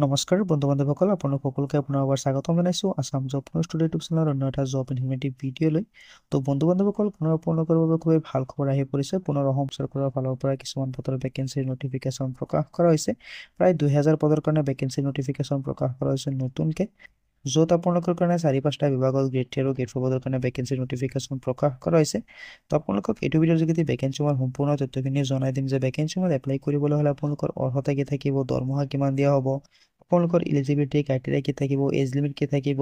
নমস্কাৰ বন্ধু-বান্ধৱসকল, আপোনালোক সকলোকে পুনৰ এবাৰ স্বাগতম জনাইছোঁ আসাম জব ষ্টুডিঅ' ইউটিউব চেনেলৰ অন্য এটা জব ইনফৰমেটিভ ভিডিঅ'লৈ। তো বন্ধু-বান্ধৱসকল, পুনৰ আপোনালোকৰ বাবে খুবেই ভাল খবৰ আহি পৰিছে। পুনৰ অসম চৰকাৰৰ ফালৰ পৰা কিছুমান পদৰ ভেকেঞ্চিৰ নটিফিকেশ্যন প্ৰকাশ কৰা হৈছে। প্ৰায় 2000 পদৰ কাৰণে ভেকেঞ্চিৰ নটিফিকেশ্যন প্ৰকাশ কৰা হৈছে নতুনকৈ, য'ত আপোনালোকৰ কাৰণে 4-5টা বিভাগত গ্ৰেড 3 আৰু গ্ৰেড 4 পদৰ কাৰণে ভেকেঞ্চিৰ নটিফিকেশ্যন প্ৰকাশ কৰা হৈছে। তো আপোনালোকক এইটো ভিডিঅ'ৰ যোগেদি ভেকেঞ্চিৰ সম্পূৰ্ণ তথ্যখিনি জনাই দিম যে ভেকেঞ্চিত এপ্লাই কৰিবলৈ হ'লে আপোনালোকৰ অৰ্হতা কি থাকিব, দৰমহা কিমান দিয়া হ'ব, আপোনালোকৰ এলিজিবিলিটি ক্ৰাইটেৰিয়া কি থাকিব, এজ লিমিট কি থাকিব,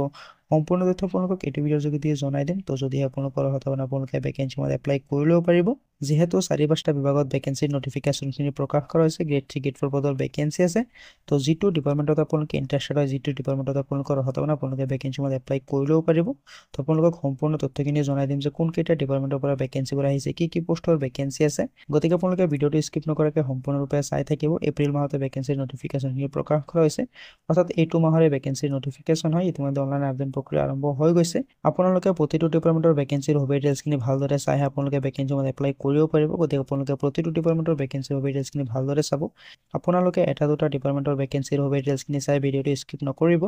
সম্পূৰ্ণ তথ্য আপোনালোকক এইটো ভিডিঅ'ৰ যোগেদি জনাই দিম। তো যদি আপোনালোকৰ অৰ্হতা আপোনালোকে ভেকেঞ্চিত এপ্লাই কৰি ল'ব পাৰিব। যিহেতু 4-5টা বিভাগত ভেকেঞ্চিৰ নটিফিকেশ্যনখিনি প্ৰকাশ কৰা হৈছে, গ্ৰেড 3 গ্ৰেড 4 পদৰ ভেকেঞ্চি আছে। তো যিটো ডিপাৰ্টমেণ্টত আপোনালোকে ইণ্টাৰেষ্টেড হয়, যিটো ডিপাৰ্টমেণ্টত আপোনালোকৰ অৰ্হতা আপোনালোকে ভেকেঞ্চিত এপ্লাই কৰি ল'ব পাৰিব। তো আপোনালোকক সম্পূৰ্ণ তথ্যখিনি জনাই দিম যে কোনকেইটা ডিপাৰ্টমেণ্টৰ পৰা ভেকেঞ্চিবোৰ আহিছে, কি পোষ্টৰ ভেকেঞ্চি আছে। গতিকে আপোনালোকে ভিডিঅ'টো স্কিপ নকৰাকৈ সম্পূৰ্ণৰূপে চাই থাকিব। এপ্ৰিল মাহতে ভেকেঞ্চিৰ নটিফিকেশ্যনখিনি প্ৰকাশ কৰা হৈছে, অৰ্থাৎ এইটো মাহৰে ভেকেঞ্চিৰ নটিফিকেশ্যন হয়। ইতিমধ্যে অনলাইন আবেদন প্ৰক্ৰিয়া আৰম্ভ হৈ গৈছে। আপোনালোকে প্ৰতিটো ডিপাৰ্টমেণ্টৰ ভেকেঞ্চিৰ হবি ডিটেইলছখিনি ভালদৰে চাই আপোনালোকে ভেকেঞ্চিত এপ্লাই কৰিব পাৰিব। গতিকে আপোনালোকে প্ৰতিটো ডিপাৰ্টমেণ্টৰ ভেকেঞ্চিৰ হবি ডিটেইলছখিনি ভালদৰে চাব। আপোনালোকে এটা দুটা ডিপাৰ্টমেণ্টৰ ভেকেঞ্চিৰ হবি ডিটেইলছখিনি চাই ভিডিঅ'টো স্কিপ নকৰিব।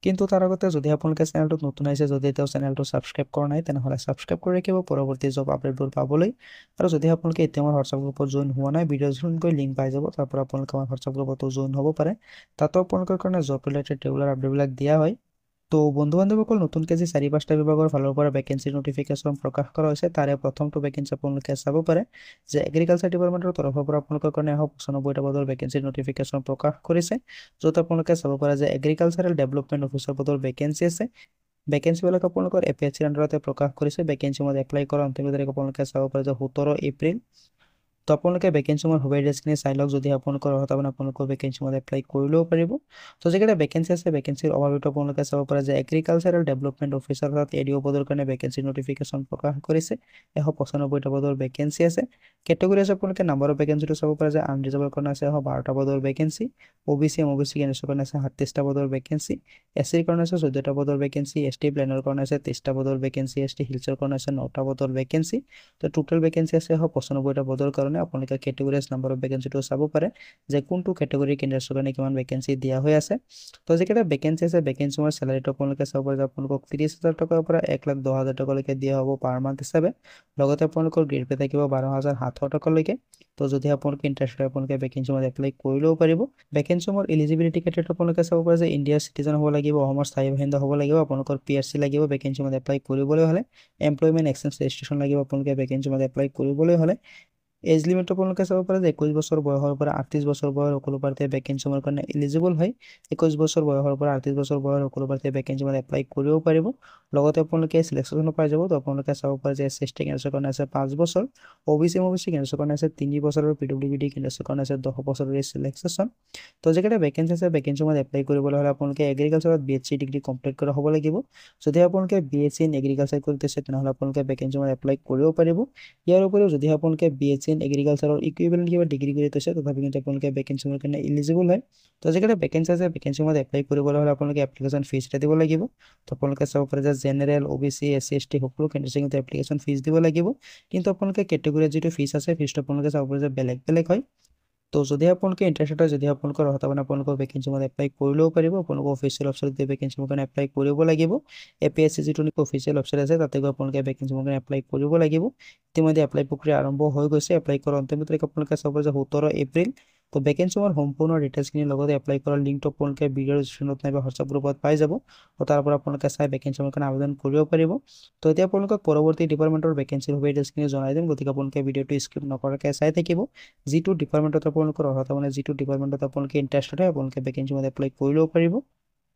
কিন্তু তাৰ আগতে যদি আপোনালোকে চেনেলটোত নতুন আহিছে, যদি এতিয়াও চেনেলটো ছাবস্ক্ৰাইব কৰা নাই, তেনেহ'লে ছাবস্ক্ৰাইব কৰি ৰাখিব পৰৱৰ্তী জব আপডেটবোৰ পাবলৈ। আৰু যদি আপোনালোকে এতিয়া আমাৰ হোৱাটছআপ গ্ৰুপত জইন হোৱা নাই, ভিডিঅ' জইনকৈ লিংক পাই যাব, তাৰ পৰা আপোনালোকে আমাৰ হোৱাটছআপ গ্ৰুপতো জইন হ'ব পাৰে। তাতো আপোনালোকৰ কাৰণে জব ৰিলেটেড ৰেগুলাৰ আপডেটবিলাক দিয়া হয়। তো বন্ধু-বান্ধৱসকল, নতুনকৈ যি 4-5টা বিভাগৰ ফালৰ পৰা ভেকেঞ্চিৰ নটিফিকেশ্যন প্ৰকাশ কৰা হৈছে, তাৰে প্ৰথমটো ভেকেঞ্চি আপোনালোকে চাব পাৰে যে এগ্ৰিকালচাৰ ডিপাৰ্টমেণ্টৰ তৰফৰ পৰা আপোনালোকৰ কাৰণে 195টা পদৰ ভেকেঞ্চিৰ নটিফিকেশ্যন প্ৰকাশ কৰিছে, য'ত আপোনালোকে চাব পাৰে যে এগ্ৰিকালচাৰেল ডেভেলপমেণ্ট অফিচাৰ পদৰ ভেকেঞ্চি আছে। ভেকেঞ্চিবিলাক আপোনালোকৰ APSCৰ আণ্ডাৰতে প্ৰকাশ কৰিছে। ভেকেঞ্চিত এপ্লাই কৰা অন্তিম তাৰিখ আপোনালোকে চাব পাৰে যে 17 এপ্ৰিল। তো আপোনালোকে ভেকেঞ্চিৰ হবি ডিটেইলছখিনি চাই লওক। যদি আপোনালোকৰ অৰ্হতা আপোনালোকৰ ভেকেঞ্চিত এপ্লাই কৰি ল'ব পাৰিব। তো যিকেইটা ভেকেঞ্চি আছে, ভেকেঞ্চিৰ অভাৱিত আপোনালোকে চাব পাৰে যে এগ্ৰিকালচাৰেল ডেভেলপমেণ্ট অফিচাৰ অৰ্থাৎ ADO পদৰ কাৰণে ভেকেঞ্চিৰ নটিফিকেশ্যন প্ৰকাশ কৰিছে। 195টা পদৰ ভেকেঞ্চি আছে। কেটেগৰী আছে আপোনালোকে নাম্বাৰ অফ ভেকেঞ্চিটো চাব পাৰে যে আনৰিজাৰ্ভৰ কাৰণে আছে 112টা পদৰ ভেকেঞ্চি, OBC MOBC কেণ্ডিডেটৰ কাৰণে আছে 37টা পদৰ ভেকেঞ্চি, SCৰ কাৰণে আছে 14টা পদৰ ভেকেঞ্চি, ST প্লেনৰ কাৰণে আছে 23টা পদৰ ভেকেঞ্চি, ST হিলছৰ কাৰণে আছে 9টা পদৰ ভেকেঞ্চি। তো টোটেল ভেকেঞ্চি আছে 195টা পদৰ কাৰণে। আপোনালোকে কেটেগৰীজ নাম্বাৰ অফ ভেকেঞ্চিটো চাব পাৰে যে কোনটো কেটেগৰী কেণ্ডিডেটৰ কাৰণে কিমান ভেকেঞ্চি দিয়া হৈ আছে। তো যিকেইটা ভেকেঞ্চি আছে, ভেকেঞ্চিৰ চেলাৰীটো আপোনালোকে চাব পাৰে যে আপোনালোকক 30,000 টকাৰ পৰা 1,10,000 টকালৈকে দিয়া হ'ব পাৰ মান্থ হিচাপে। লগতে আপোনালোকৰ গ্ৰেড পে থাকিব 12,700 টকালৈকে। তো যদি আপোনালোকে ইণ্টাৰেষ্টেড হয়, আপোনালোকে ভেকেঞ্চিত এপ্লাই কৰি ল'ব পাৰিব। ভেকেঞ্চিৰ এলিজিবিলিটি ক্ৰাইটেৰিয়াটো আপোনালোকে চাব পাৰে যে ইণ্ডিয়াৰ চিটিজেন হ'ব লাগিব, অসমৰ স্থায়ী বাসিন্দা হ'ব লাগিব, আপোনালোকৰ PRC লাগিব ভেকেঞ্চিত এপ্লাই কৰিবলৈ হ'লে, এমপ্লয়মেণ্ট এক্সচেঞ্জ ৰেজিষ্ট্ৰেশ্যন লাগিব আপোনালোকে ভেকেঞ্চিত এপ্লাই কৰিবলৈ হ'লে। এজ লিমিট আপোনালোকে চাব পাৰে যে 21 বছৰ বয়সৰ পৰা 38 বছৰ বয়সৰ সকলো প্ৰাৰ্থীয়ে ভেকেঞ্চিৰ কাৰণে এলিজিবল হয়। 21 বছৰ বয়সৰ পৰা 38 বছৰ বয়সৰ সকলো প্ৰাৰ্থীয়ে ভেকেঞ্চিত এপ্লাই কৰিব পাৰিব। লগতে আপোনালোকে চিলেকশ্যন পাই যাব। তো আপোনালোকে চাব পাৰে যে SC কেণ্ডিডেটৰ কাৰণে আছে 5 বছৰ, OBC MOBC কেণ্ডিডেটৰ কাৰণে আছে 3 বছৰ আৰু PWD কেণ্ডিডেটৰ কাৰণে আছে 10 বছৰৰ চিলেকশ্যন। তো যিকেইটা ভেকেঞ্চি আছে, ভেকেঞ্চিত এপ্লাই কৰিবলৈ হ'লে আপোনালোকে এগ্ৰিকালচাৰত BSc ডিগ্ৰী কমপ্লিট কৰা হ'ব লাগিব। যদি আপোনালোকে BSc ইন এগ্ৰিকালচাৰ কৰিছে, তেনেহ'লে আপোনালোকে ভেকেঞ্চিত এপ্লাই কৰিব পাৰিব। ইয়াৰ উপৰিও যদি আপোনালোকে BSc ইন এগ্ৰিকালচাৰৰ ইকুইভেলেণ্ট কিবা ডিগ্ৰী কৰি থৈছে, তথাপি কিন্তু আপোনালোকে ভেকেঞ্চিৰ কাৰণে এলিজিবল হয়। তো যিকেইটা ভেকেঞ্চি আছে, ভেকেঞ্চিত এপ্লাই কৰিবলৈ হ'লে আপোনালোকে এপ্লিকেশ্যন ফিজ এটা দিব লাগিব। তো আপোনালোকে চাব পাৰে যে জেনেৰেল, OBC, SC ST সকলো কেণ্ডিডেটে কিন্তু এপ্লিকেশ্যন ফিজ দিব লাগিব। কিন্তু আপোনালোকে কেটেগৰীৰ যিটো ফিজ আছে, ফিজটো আপোনালোকে চাব পাৰে যে বেলেগ বেলেগ হয়। তো যদি আপোনালোকে ইণ্টাৰেষ্টেড হয়, যদি আপোনালোকৰ অৰ্হতা আপোনালোকৰ ভেকেঞ্চিত এপ্লাই কৰি ল'ব পাৰিব। আপোনালোকৰ অফিচিয়েল ৱেবছাইটত ভেকেঞ্চিৰ কাৰণে এপ্লাই কৰিব লাগিব। APSC যিটো অফিচিয়েল ৱেবছাইট আছে, তাতে গৈ আপোনালোকে ভেকেঞ্চিৰ কাৰণে এপ্লাই কৰিব লাগিব। ইতিমধ্যে এপ্লাই প্ৰক্ৰিয়া আৰম্ভ হৈ গৈছে। এপ্লাই কৰাৰ অন্তিম তাৰিখ আপোনালোকে চাব যে 17 এপ্ৰিল। তো ভেকেঞ্চিৰ সম্পূৰ্ণ ডিটেইলছখিনিৰ লগতে এপ্লাই কৰাৰ লিংকটো আপোনালোকে ভিডিঅ'ৰ ডিছক্ৰিপশ্যনত নাইবা হোৱাটছআপ গ্ৰুপত পাই যাব। তো তাৰ পৰা আপোনালোকে চাই ভেকেঞ্চিৰ কাৰণে আবেদন কৰিব পাৰিব। তো এতিয়া আপোনালোকক পৰৱৰ্তী ডিপাৰ্টমেণ্টৰ ভেকেঞ্চিৰ ডিটেইলছখিনি জনাই দিম। গতিকে আপোনালোকে ভিডিঅ'টো স্কিপ নকৰাকৈ চাই থাকিব। যিটো ডিপাৰ্টমেণ্টত আপোনালোকৰ অৰ্হতা যিটো ডিপাৰ্টমেণ্টত আপোনালোকে ইণ্টাৰেষ্টেড হয়, আপোনালোকে ভেকেঞ্চিত এপ্লাই কৰি ল'ব পাৰিব।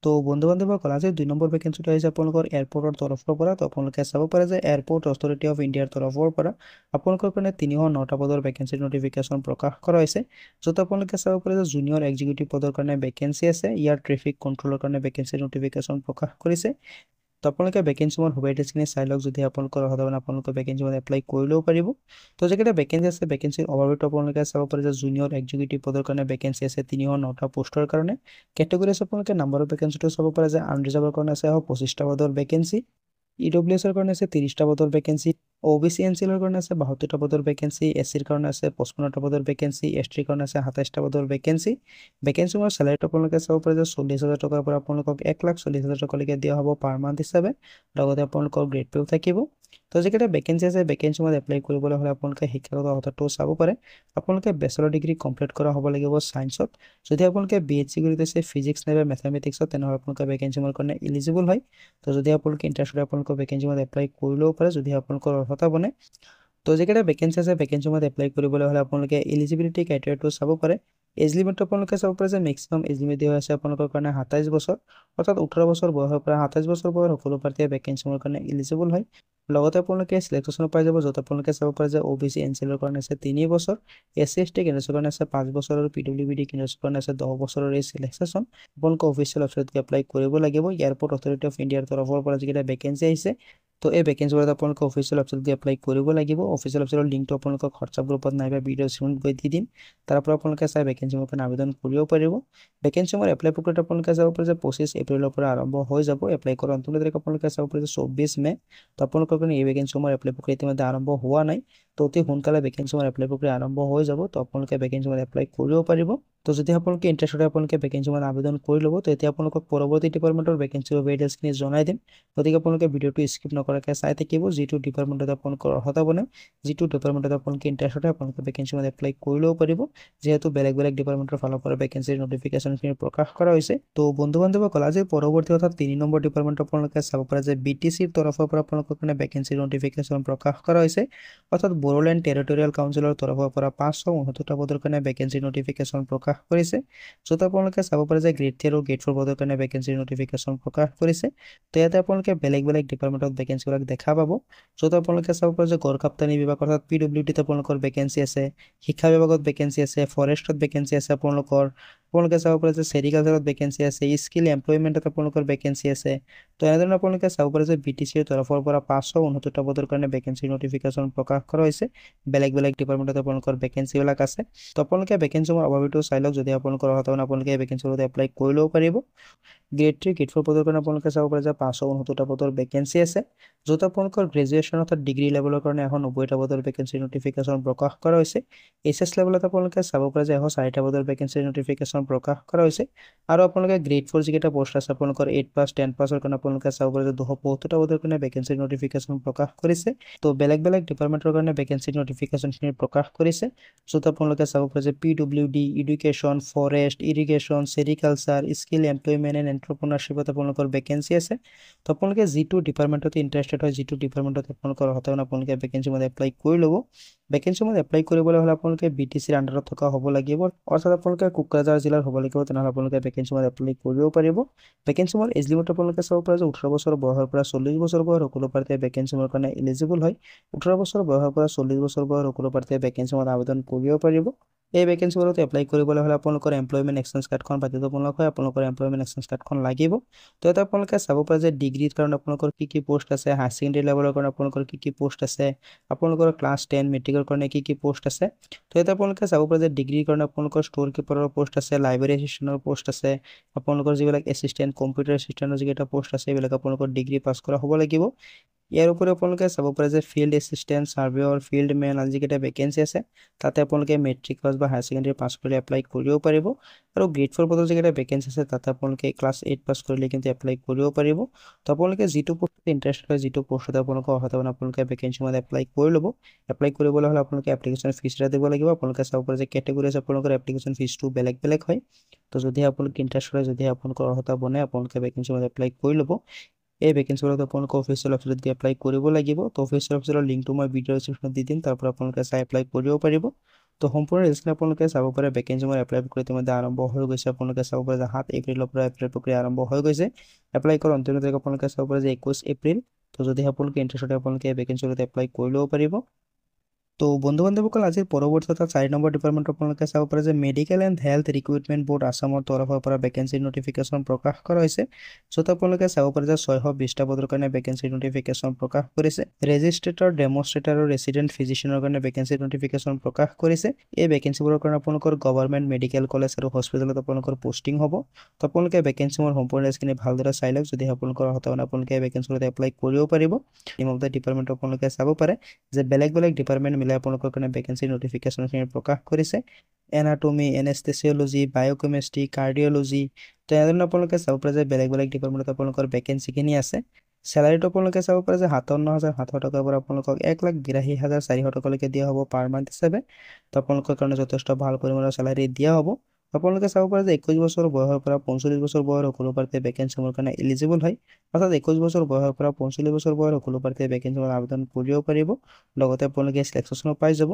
তো বন্ধু-বান্ধৱসকল, আজি 2 নম্বৰ ভেকেঞ্চিটো আহিছে আপোনালোকৰ এয়াৰপৰ্টৰ তৰফৰ পৰা। তো আপোনালোকে চাব পাৰে যে এয়াৰপৰ্ট অথৰিটি অফ ইণ্ডিয়াৰ তৰফৰ পৰা আপোনালোকৰ কাৰণে 309টা পদৰ ভেকেঞ্চিৰ নটিফিকেশ্যন প্ৰকাশ কৰা হৈছে, য'ত আপোনালোকে চাব পাৰে যে জুনিয়ৰ এক্সিকিউটিভ পদৰ কাৰণে ভেকেঞ্চি আছে। ইয়াৰ ট্ৰেফিক কণ্ট্ৰলৰ কাৰণে ভেকেঞ্চিৰ নটিফিকেশ্যন প্ৰকাশ কৰিছে। তো আপোনালোকে ভেকেঞ্চিৰ হবি ডিটেইলছখিনি চাই লওক। যদি আপোনালোকৰ অৰ্হতা আপোনালোকে ভেকেঞ্চিত এপ্লাই কৰি ল'ব পাৰিব। তো যিকেইটা ভেকেঞ্চি আছে, ভেকেঞ্চিৰ অভাৱিত আপোনালোকে চাব পাৰে যে জুনিয়ৰ এক্সিকিউটিভ পদৰ কাৰণে ভেকেঞ্চি আছে 309টা পোষ্টৰ কাৰণে। কেটেগৰী আছে আপোনালোকে নাম্বাৰ অফ ভেকেঞ্চিটো চাব পাৰে যে আনৰিজাৰ্ভৰ কাৰণে আছে 25টা পদৰ ভেকেঞ্চি, EWSৰ কাৰণে আছে 30টা পদৰ ভেকেঞ্চি, ওবিসি এনচিলৰ কাৰণে আছে 72টা পদৰ ভেকেঞ্চি, এছচিৰ কাৰণে আছে 55টা পদৰ ভেকেঞ্চি, এছটিৰ কাৰণে আছে 27টা পদৰ ভেকেঞ্চি। ভেকেঞ্চিৰ চেলাৰীটো আপোনালোকে চাব পাৰে যে 40,000 টকাৰ পৰা আপোনালোকক 1,40,000 টকালৈকে দিয়া হ'ব পাৰ মান্থ হিচাপে। লগতে আপোনালোকৰ গ্ৰেড পেও থাকিব। তো যিকেইটা ভেকেঞ্চি আছে ভেকেঞ্চিত এপ্লাই কৰিবলৈ হ'লে আপোনালোকে শিক্ষাগত অৰ্হতাটো চাব পাৰে। আপোনালোকে বেচেলৰ ডিগ্ৰী কমপ্লিট কৰা হ'ব লাগিব ছায়েন্সত। যদি আপোনালোকে বিএছচি কৰি থৈছে ফিজিক্স নাইবা মেথামেটিক্সত তেনেহ'লে আপোনালোকে ভেকেঞ্চিৰ কাৰণে এলিজিবল হয়। তো যদি আপোনালোকে ইণ্টাৰেষ্টেড আপোনালোকৰ ভেকেঞ্চিত এপ্লাই কৰিলেও পাৰে যদি আপোনালোকৰ অৰ্হতা বনে। তো যিকেইটা ভেকেঞ্চি আছে ভেকেঞ্চিত এপ্লাই কৰিবলৈ হ'লে আপোনালোকে এলিজিবিলিটি ক্ৰাইটেৰিয়াটো চাব পাৰে। এজ লিমিটটো আপোনালোকে চাব পাৰে যে মেক্সিমাম এজ লিমিট দিয়া আছে আপোনালোকৰ কাৰণে 27 বছৰ, অৰ্থাৎ 18 বছৰ বয়সৰ পৰা 27 বছৰ বয়সৰ সকলো প্ৰাৰ্থীয়ে ভেকেঞ্চিৰ কাৰণে এলিজিবল হয়। লগতে আপোনালোকে চিলেকশ্যন পাই যাব, য'ত আপোনালোকে চাব পাৰে যে OBC এনচিলৰ কাৰণে আছে 3 বছৰ, SC ST কেণ্ডেডেটছৰ কাৰণে আছে 5 বছৰ আৰু PWBD কেণ্ডেডেটছৰ কাৰণে আছে 10 বছৰৰ এই চিলেকশ্যন আপোনালোকে অফিচিয়েল ৱেবছাইটত এপ্লাই কৰিব লাগিব। এয়াৰপৰ্ট অথৰিটি অফ ইণ্ডিয়াৰ তৰফৰ পৰা যিকেইটা ভেকেঞ্চি আহিছে তো এই ভেকেঞ্চিবোৰত আপোনালোকে অফিচিয়েল ৱেবছাইটত এপ্লাই কৰিব লাগিব। অফিচিয়েল ৱেবছাইটৰ লিংকটো আপোনালোকক হোৱাটছআপ গ্ৰুপত নাইবা ভিডিঅ' ডিছক্ৰিপশ্যনত গৈ দি দিম। তাৰ পৰা আপোনালোকে চাই ভেকেঞ্চিৰ কাৰণে আবেদন কৰিব পাৰিব। ভেকেঞ্চিৰ এপ্লাই প্ৰক্ৰিয়াটো আপোনালোকে চাব পাৰে যে 25 এপ্ৰিলৰ পৰা আৰম্ভ হৈ যাব। এপ্লাই কৰাৰ অন্তিম তাৰিখ আপোনালোকে চাব পাৰে যে 24 মে। তো আপোনালোকৰ কাৰণে এই ভেকেঞ্চিৰ এপ্লাই প্ৰক্ৰিয়া ইতিমধ্যে আৰম্ভ হোৱা নাই। তো অতি সোনকালে ভেকেঞ্চিৰ এপ্লাই প্ৰক্ৰিয়া আৰম্ভ হৈ যাব। তো আপোনালোকে ভেকেঞ্চিৰ এপ্লাই কৰিব পাৰিব। তো যদি আপোনালোকে ইণ্টাৰেষ্টেড হয় আপোনালোকে ভেকেঞ্চিৰ আবেদন কৰি ল'ব। তো এতিয়া আপোনালোকক পৰৱৰ্তী ডিপাৰ্টমেণ্টৰ ভেকেঞ্চিৰ ডিটেইলছখিনি জনাই দিম। গতিকে আপোনালোকে ভিডিঅ'টো স্কিপ নকৰাকৈ চাই থাকিব। যিটো ডিপাৰ্টমেণ্টত আপোনালোকৰ অৰ্হতা বনে, যিটো ডিপাৰ্টমেণ্টত আপোনালোকে ইণ্টাৰেষ্টেড হয় আপোনালোকে ভেকেঞ্চিৰ এপ্লাই কৰি ল'ব পাৰিব। যিহেতু বেলেগ বেলেগ ডিপাৰ্টমেণ্টৰ ফালৰ পৰা ভেকেঞ্চিৰ নটিফিকেশ্যনখিনি প্ৰকাশ কৰা হৈছে। তো বন্ধু বান্ধৱসকল আজি পৰৱৰ্তী অৰ্থাৎ 3 নম্বৰ ডিপাৰ্টমেণ্টত আপোনালোকে চাব পাৰে যে BTCৰ তৰফৰ পৰা আপোনালোকৰ কাৰণে ভেকেঞ্চিৰ নটিফিকেশ্যন প্ৰকাশ কৰা হৈছে। অৰ্থাৎ বড়োলেণ্ড টেৰিটৰিয়েল কাউন্সিলৰ তৰফৰ পৰা 569টা পদৰ কাৰণে ভেকেঞ্চিৰ নটিফিকেশ্যন প্ৰকাশ কৰিছে। য'ত আপোনালোকে চাব পাৰে যে গ্ৰেড 3 আৰু গ্ৰেড 4 পদৰ কাৰণে ভেকেঞ্চিৰ নটিফিকেশ্যন প্ৰকাশ কৰিছে। তো ইয়াতে আপোনালোকে বেলেগ বেলেগ ডিপাৰ্টমেণ্টত ভেকেঞ্চিবিলাক দেখা পাব। য'ত আপোনালোকে চাব পাৰে যে গড় কাপ্তানি বিভাগ অৰ্থাৎ PWDত আপোনালোকৰ ভেকেঞ্চি আছে, শিক্ষা বিভাগত ভেকেঞ্চি আছে, ফৰেষ্টত ভেকেঞ্চি আছে আপোনালোকে চাব পাৰে যে চেৰিকালচাৰত ভেকেঞ্চি আছে, স্কিল এমপ্লয়মেণ্টত আপোনালোকৰ ভেকেঞ্চি আছে। তো এনেধৰণে আপোনালোকে চাব পাৰে যে BTCৰ তৰফৰ পৰা 569টা পদৰ কাৰণে ভেকেঞ্চিৰ নটিফিকেশ্যন প্ৰকাশ কৰা হৈছে। বেলেগ বেলেগ ডিপাৰ্টমেণ্টত আপোনালোকৰ ভেকেঞ্চিবিলাক আছে। তো আপোনালোকে ভেকেঞ্চিৰ অভাৱটো চাই লওক। যদি আপোনালোকৰ অৰ্হতা আপোনালোকে ভেকেঞ্চিৰ এপ্লাই কৰি ল'ব পাৰিব। গ্ৰেড 3 গ্ৰেড 4 পদৰ কাৰণে আপোনালোকে চাব পাৰে যে 569টা পদৰ ভেকেঞ্চি আছে। য'ত আপোনালোকৰ গ্ৰেজুৱেশ্যন অৰ্থাৎ ডিগ্ৰী লেভেলৰ কাৰণে 190টা পদৰ ভেকেঞ্চিৰ নটিফিকেশ্যন প্ৰকাশ কৰা হৈছে। HS লেভেলত আপোনালোকে চাব পাৰে যে 104টা পদৰ ভেকেঞ্চিৰ নটিফিকেশ্যন প্ৰকাশ কৰা হৈছে। আৰু আপোনালোকে গ্ৰেড 4 যিকেইটা পোষ্ট আছে আপোনালোকৰ 8 পাছ 10 পাছৰ কাৰণে আপোনালোকে চাব পাৰে যে 272টা পদৰ কাৰণে ভেকেঞ্চিৰ নটিফিকেশ্যন প্ৰকাশ কৰিছে। তো বেলেগ বেলেগ ডিপাৰ্টমেণ্টৰ কাৰণে ভেকেঞ্চিৰ নটিফিকেশ্যনখিনি প্ৰকাশ কৰিছে। য'ত আপোনালোকে চাব পাৰে যে PWD, education, forest, irrigation, sericulture, skill employment and এণ্টাৰপ্ৰেনাৰশ্বিপত আপোনালোকৰ ভেকেঞ্চি আছে। তো আপোনালোকে যিটো ডিপাৰ্টমেণ্টত ইণ্টাৰেষ্টেড হয়, যিটো ডিপাৰ্টমেণ্টত আপোনালোকৰ অৰ্হতা আপোনালোকে ভেকেঞ্চিৰ এপ্লাই কৰি ল'ব। ভেকেঞ্চিৰ এপ্লাই কৰিবলৈ হ'লে আপোনালোকে BTCৰ আণ্ডাৰত থকা হ'ব লাগিব, অৰ্থাৎ আপোনালোকে কোকৰাঝাৰ জিলাৰ হ'ব লাগিব। তেনেহ'লে আপোনালোকে ভেকেঞ্চিৰ এপ্লাই কৰিব পাৰিব। ভেকেঞ্চিৰ এজ লিমিট আপোনালোকে চাব পাৰে যে 18 বছৰ বয়সৰ পৰা 40 বছৰ বয়সৰ সকলো প্ৰাৰ্থীয়ে ভেকেঞ্চিৰ কাৰণে এলিজিবল হয়। 18 বছৰ বয়সৰ পৰা 40 বছৰ বয়সৰ সকলো প্ৰাৰ্থীয়ে ভেকেঞ্চিৰ আবেদন কৰিব পাৰিব। এই ভেকেঞ্চিবোৰত এপ্লাই কৰিবলৈ হ'লে আপোনালোকৰ এমপ্লয়মেণ্ট এক্সচেঞ্জ কাৰ্ডখন বাধ্যতামূলক হয়। আপোনালোকৰ এমপ্লয়মেণ্ট এক্সচেঞ্জ কাৰ্ডখন লাগিব। তো এটা আপোনালোকে চাব পাৰে যে ডিগ্ৰীৰ কাৰণে আপোনালোকৰ কি কি পোষ্ট আছে, হায়াৰ ছেকেণ্ডেৰী লেভেলৰ কাৰণে আপোনালোকৰ কি কি পোষ্ট আছে, আপোনালোকৰ ক্লাছ 10 মেট্ৰিকৰ কাৰণে কি কি পোষ্ট আছে। তো এটা আপোনালোকে চাব পাৰে যে ডিগ্ৰীৰ কাৰণে আপোনালোকৰ ষ্ট'ৰ কিপাৰৰ পোষ্ট আছে, লাইব্ৰেৰী এছিষ্টেণ্টৰ পোষ্ট আছে, আপোনালোকৰ যিবিলাক এছিষ্টেণ্ট কম্পিউটাৰ এছিষ্টেণ্টৰ যিকেইটা পোষ্ট আছে এইবিলাক আপোনালোকৰ ডিগ্ৰী পাছ কৰা হ'ব লাগিব। ইয়াৰ উপৰি আপোনালোকে চাব পাৰে যে field assistant, surveyor, field man আদি যিকেইটা ভেকেঞ্চি আছে তাতে আপোনালোকে মেট্ৰিক পাছ বা হায়াৰ ছেকেণ্ডেৰী পাছ কৰি এপ্লাই কৰিব পাৰিব। আৰু গ্ৰেড 4 পদৰ যিকেইটা ভেকেঞ্চি আছে তাতে আপোনালোকে ক্লাছ 8 পাছ কৰিলে কিন্তু এপ্লাই কৰিব পাৰিব। তো আপোনালোকে যিটো পোষ্টত ইণ্টাৰেষ্টেড হয়, যিটো পোষ্টত আপোনালোকৰ অৰ্হতা আপোনালোকে ভেকেঞ্চিৰ এপ্লাই কৰি ল'ব। এপ্লাই কৰিবলৈ হ'লে আপোনালোকে এপ্লিকেশ্যন ফিজ এটা দিব লাগিব। আপোনালোকে চাব পাৰে যে কেটেগৰী আছে আপোনালোকৰ এপ্লিকেশ্যন ফিজটো বেলেগ বেলেগ হয়। তো যদি আপোনালোকে ইণ্টাৰেষ্টেড হয়, যদি আপোনালোকৰ অৰ্হতা বনে আপোনালোকে ভেকেঞ্চিৰ এপ্লাই কৰি ল'ব। এই ভেকেঞ্চিবোৰত আপোনালোকে অফিচিয়েল ৱেবছাইটত গৈ এপ্লাই কৰিব লাগিব। তো অফিচিয়েল ৱেবছাইটৰ লিংকটো মই ভিডিঅ' ডিছক্ৰিপশ্যনত দি দিম, তাৰ পৰা আপোনালোকে চাই এপ্লাই কৰিব পাৰিব। তো সম্পূৰ্ণ ৰিলচখিনি আপোনালোকে চাব পাৰে। ভেকেঞ্চিৰ এপ্লাই প্ৰক্ৰিয়া ইতিমধ্যে আৰম্ভ হৈ গৈছে। আপোনালোকে চাব পাৰে যে 7 এপ্ৰিলৰ পৰা এপ্লাই প্ৰক্ৰিয়া আৰম্ভ হৈ গৈছে। এপ্লাই কৰাৰ অন্তিম তাৰিখ আপোনালোকে চাব পাৰে যে 21 এপ্ৰিল। তো যদি আপোনালোকে ইণ্টাৰেষ্টেড হয় আপোনালোকে ভেকেঞ্চিৰ এপ্লাই কৰি ল'ব পাৰিব। তো বন্ধু বান্ধৱসকল আজিৰ পৰৱৰ্তী এটা 4 নম্বৰ ডিপাৰ্টমেণ্ট আপোনালোকে চাব পাৰে যে medical and health recruitment board আছামৰ তৰফৰ পৰা ভেকেঞ্চি নটিফিকেশ্যন প্ৰকাশ কৰা হৈছে। য'ত আপোনালোকে চাব পাৰে যে 620টা পদৰ কাৰণে ভেকেঞ্চি নটিফিকেশ্যন প্ৰকাশ কৰিছে। ৰেজিষ্ট্ৰেটৰ, ডেমনষ্ট্ৰেটৰ আৰু ৰেচিডেণ্ট ফিজিচিয়ানৰ কাৰণে ভেকেঞ্চি নটিফিকেশ্যন প্ৰকাশ কৰিছে। এই ভেকেঞ্চিবোৰৰ কাৰণে আপোনালোকৰ গভৰ্ণমেণ্ট মেডিকেল কলেজ আৰু হস্পিটেলত আপোনালোকৰ পোষ্টিং হ'ব। তো আপোনালোকে ভেকেঞ্চিবোৰ সম্পূৰ্ণ ডিটেইলছখিনি ভালদৰে চাই লওক। যদি আপোনালোকৰ হতানে আপোনালোকে এই ভেকেঞ্চিবোৰত এপ্লাই কৰিব পাৰিব। নেম অফ দ্য ডিপাৰ্টমেণ্ট আপোনালোকে চাব পাৰে যে বেলেগ বেলেগ ডিপাৰ্টমেণ্ট মিলাই আপোনালোকৰ কাৰণে ভেকেঞ্চি নটিফিকেশ্যনখিনি প্ৰকাশ কৰিছে। এনাটমি, এনেস্থেচিয়লজি, বায়'কেমিষ্ট্ৰি, কাৰ্ডিঅ'লজি, তো এনেধৰণে আপোনালোকে চাব পাৰে যে বেলেগ বেলেগ ডিপাৰ্টমেণ্টত আপোনালোকৰ ভেকেঞ্চিখিনি আছে। চেলাৰীটো আপোনালোকে চাব পাৰে যে 57,700 টকাৰ পৰা আপোনালোকক 1,82,400 টকালৈকে দিয়া হ'ব পাৰ মান্থ হিচাপে। তো আপোনালোকৰ কাৰণে যথেষ্ট ভাল পৰিমাণৰ চেলাৰী দিয়া হ'ব। আপোনালোকে চাব পাৰে যে 21 বছৰ বয়সৰ পৰা 45 বছৰ বয়সৰ সকলো প্ৰাৰ্থীয়ে ভেকেঞ্চিৰ কাৰণে এলিজিবল হয়। অৰ্থাৎ 21 বছৰ বয়সৰ পৰা 45 বছৰ বয়সৰ সকলো প্ৰাৰ্থীয়ে ভেকেঞ্চিৰ আবেদন কৰিব পাৰিব। লগতে আপোনালোকে চিলেকশ্যনো পাই যাব।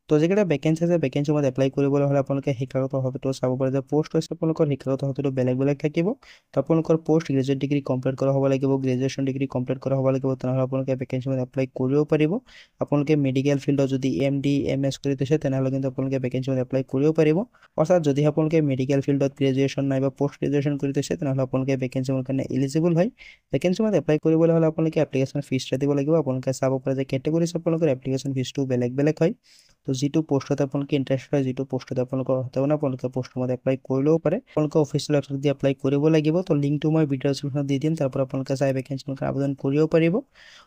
তো যিকেইটা ভেকেঞ্চি আছে ভেকেঞ্চি মত এপ্লাই কৰিবলৈ হ'লে আপোনালোকে শিক্ষাগত অৰ্হতাটো চাব পাৰে যে পোষ্ট হৈছে আপোনালোকৰ শিক্ষাগত অৰ্হতাটো বেলেগ বেলেগ থাকিব। তো আপোনালোকৰ পোষ্ট গ্ৰেজুৱেট ডিগ্ৰী কমপ্লিট কৰা হ'ব লাগিব, গ্ৰেজুৱেশ্যন ডিগ্ৰী কমপ্লিট কৰা হ'ব লাগিব, তেনেহ'লে আপোনালোকে ভেকেঞ্চি মত এপ্লাই কৰিব পাৰিব। আপোনালোকে মেডিকেল ফিল্ডত যদি MD MS কৰি থৈছে তেনেহ'লে কিন্তু আপোনালোকে ভেকেঞ্চি মত এপ্লাই কৰিব পাৰিব। অৰ্থাৎ যদি আপোনালোকে মেডিকেল ফিল্ডত গ্ৰেজুৱেশ্যন নাইবা পোষ্ট গ্ৰেজুৱেশ্যন কৰি থৈছে তেনেহ'লে আপোনালোকে ভেকেঞ্চি মত কাৰণে এলিজিবল হয়। ভেকেঞ্চি মত এপ্লাই কৰিবলৈ হ'লে আপোনালোকে এপ্লিকেশ্যন ফিজ দিব লাগিব। আপোনালোকে চাব পাৰে যে কেটেগৰীজ আপোনালোকৰ এপ্লিকেশ্যন ফিজটো বেলেগ বেলেগ হয়। তো যিটো পোষ্টত আপোনালোকে ইণ্টাৰেষ্টেড হয়, যিটো পোষ্টত আপোনালোকৰ হতানে আপোনালোকে পোষ্টৰ মতে এপ্লাই কৰিলেও পাৰে। আপোনালোকে অফিচিয়েল ৱেবছাইট দি এপ্লাই কৰিব লাগিব। তো লিংকটো মই ভিডিঅ' ডেছক্ৰিপশ্যনত দি দিম, তাৰ পৰা আপোনালোকে চাই ভেকেঞ্চিৰ আবেদন কৰিব পাৰিব।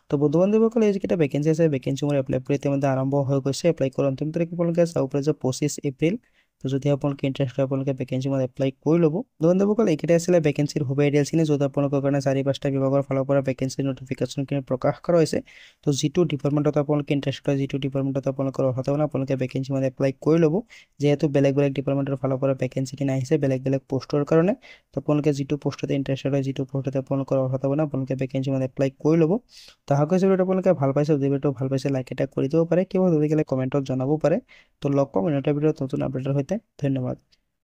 তো বন্ধু বান্ধৱীসকল এই যিকেইটা ভেকেঞ্চি আছে ভেকেঞ্চিবোৰ এপ্লাই কৰি ইতিমধ্যে আৰম্ভ হৈ গৈছে। এপ্লাই কৰাৰ অন্তিম তাৰিখ আপোনালোকে চাব পাৰে যে 25 এপ্ৰিল। তো যদি আপোনালোকে ইণ্টাৰেষ্ট হয় আপোনালোকে ভেকেঞ্চি মতে এপ্লাই কৰি ল'ব। বন্ধু বান্ধৱীসকল এইকেইটা আছিলে ভেকেঞ্চিৰ সুবিধা ডিটেইলছখিনি, য'ত আপোনালোকৰ কাৰণে 4-5টা বিভাগৰ ফালৰ পৰা ভেকেঞ্চি নটিফিকেশ্যনখিনি প্ৰকাশ কৰা হৈছে। তো যিটো ডিপাৰ্টমেণ্টত আপোনালোকে ইণ্টাৰেষ্ট হয়, যিটো ডিপাৰ্টমেণ্টত আপোনালোকৰ অৰ্হতা আপোনালোকে ভেকেঞ্চি মতে এপ্লাই কৰি ল'ব। যিহেতু বেলেগ বেলেগ ডিপাৰ্টমেণ্টৰ ফালৰ পৰা ভেকেঞ্চিখিনি আহিছে বেলেগ বেলেগ পোষ্টৰ কাৰণে। তো আপোনালোকে যিটো পোষ্টতে ইণ্টাৰেষ্টেড হয়, যিটো পোষ্টতে আপোনালোকৰ অৰ্হতা আপোনালোকে ভেকেঞ্চি মতে এপ্লাই কৰি ল'ব। তো আশা কৰিছোঁ ভিডিঅ'টো আপোনালোকে ভাল পাইছে। যদি ভিডিঅ'টো ভাল পাইছে লাইক এটা কৰি দিব পাৰে, কিবা যদি কমেণ্টত জনাব পাৰে। তো লগ পাম অন্য এটা ভিডিঅ'ত নতুন আপডেটৰ সৈতে। ধন্যবাদ।